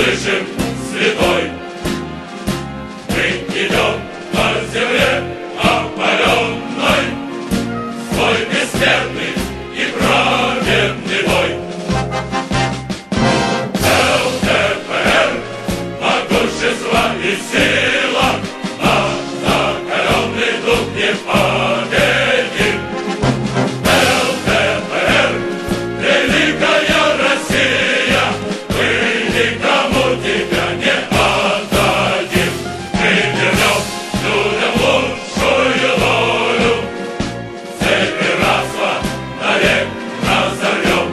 услышим, святой. Мы идем по земле опаленной, свой бессмертный и праведный бой. ЛДПР, могущество и сила, наш закаленный дух непобедим. ЛДПР, великая Россия, мы никому тебя не отдадим. Мы вернем людям лучшую долю, цепь пиратства навек разорвем.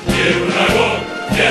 И врагов не